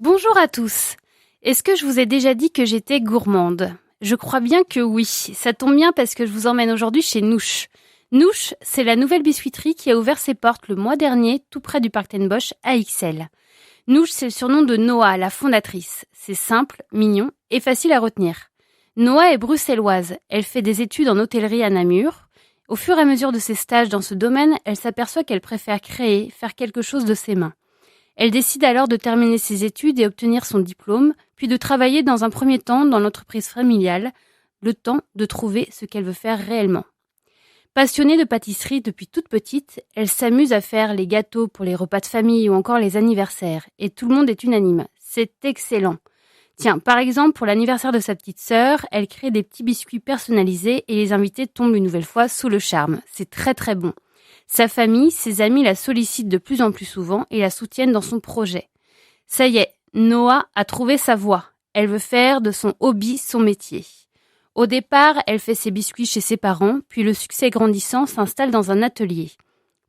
Bonjour à tous. Est-ce que je vous ai déjà dit que j'étais gourmande ? Je crois bien que oui. Ça tombe bien parce que je vous emmène aujourd'hui chez Nouche. Nouche, c'est la nouvelle biscuiterie qui a ouvert ses portes le mois dernier, tout près du Parc ten Bosch à Ixelles. Nouche, c'est le surnom de Noah, la fondatrice. C'est simple, mignon et facile à retenir. Noah est bruxelloise. Elle fait des études en hôtellerie à Namur. Au fur et à mesure de ses stages dans ce domaine, elle s'aperçoit qu'elle préfère créer, faire quelque chose de ses mains. Elle décide alors de terminer ses études et obtenir son diplôme, puis de travailler dans un premier temps dans l'entreprise familiale, le temps de trouver ce qu'elle veut faire réellement. Passionnée de pâtisserie depuis toute petite, elle s'amuse à faire les gâteaux pour les repas de famille ou encore les anniversaires, et tout le monde est unanime. C'est excellent. Tiens, par exemple, pour l'anniversaire de sa petite sœur, elle crée des petits biscuits personnalisés et les invités tombent une nouvelle fois sous le charme. C'est très très bon. Sa famille, ses amis la sollicitent de plus en plus souvent et la soutiennent dans son projet. Ça y est, Noah a trouvé sa voie. Elle veut faire de son hobby son métier. Au départ, elle fait ses biscuits chez ses parents, puis le succès grandissant s'installe dans un atelier.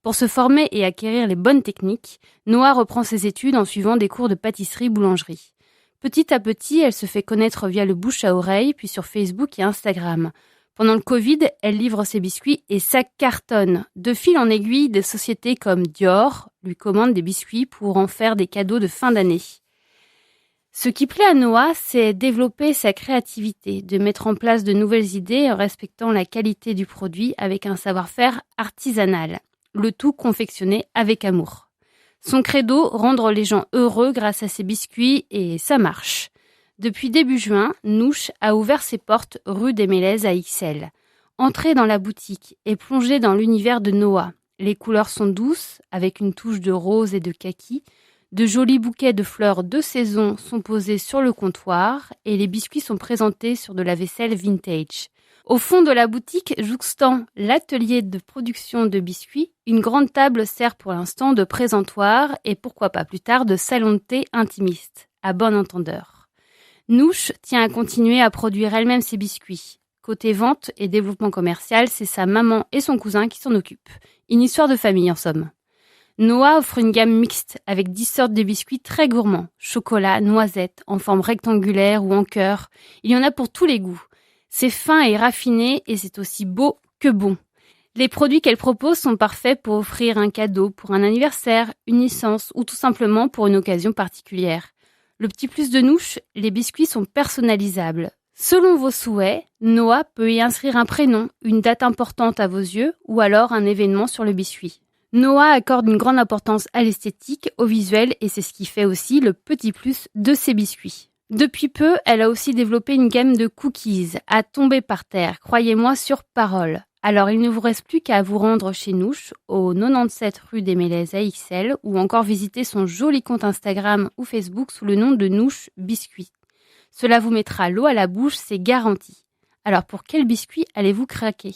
Pour se former et acquérir les bonnes techniques, Noah reprend ses études en suivant des cours de pâtisserie-boulangerie. Petit à petit, elle se fait connaître via le bouche à oreille, puis sur Facebook et Instagram. Pendant le Covid, elle livre ses biscuits et ça cartonne. De fil en aiguille, des sociétés comme Dior lui commandent des biscuits pour en faire des cadeaux de fin d'année. Ce qui plaît à Noah, c'est développer sa créativité, de mettre en place de nouvelles idées en respectant la qualité du produit avec un savoir-faire artisanal. Le tout confectionné avec amour. Son credo, rendre les gens heureux grâce à ses biscuits et ça marche. Depuis début juin, Nouche a ouvert ses portes rue des Mélèzes à Ixelles. Entrez dans la boutique et plongez dans l'univers de Noah. Les couleurs sont douces, avec une touche de rose et de kaki. De jolis bouquets de fleurs de saison sont posés sur le comptoir et les biscuits sont présentés sur de la vaisselle vintage. Au fond de la boutique, jouxtant l'atelier de production de biscuits, une grande table sert pour l'instant de présentoir et pourquoi pas plus tard de salon de thé intimiste, à bon entendeur. Nouche tient à continuer à produire elle-même ses biscuits. Côté vente et développement commercial, c'est sa maman et son cousin qui s'en occupent. Une histoire de famille en somme. Noah offre une gamme mixte avec 10 sortes de biscuits très gourmands. Chocolat, noisettes, en forme rectangulaire ou en cœur. Il y en a pour tous les goûts. C'est fin et raffiné et c'est aussi beau que bon. Les produits qu'elle propose sont parfaits pour offrir un cadeau pour un anniversaire, une naissance ou tout simplement pour une occasion particulière. Le petit plus de Nouche, les biscuits sont personnalisables. Selon vos souhaits, Noah peut y inscrire un prénom, une date importante à vos yeux ou alors un événement sur le biscuit. Noah accorde une grande importance à l'esthétique, au visuel et c'est ce qui fait aussi le petit plus de ses biscuits. Depuis peu, elle a aussi développé une gamme de cookies à tomber par terre, croyez-moi sur parole. Alors il ne vous reste plus qu'à vous rendre chez Nouche, au 97 rue des Mélèzes à Ixelles, ou encore visiter son joli compte Instagram ou Facebook sous le nom de Nouche Biscuits. Cela vous mettra l'eau à la bouche, c'est garanti. Alors pour quel biscuit allez-vous craquer ?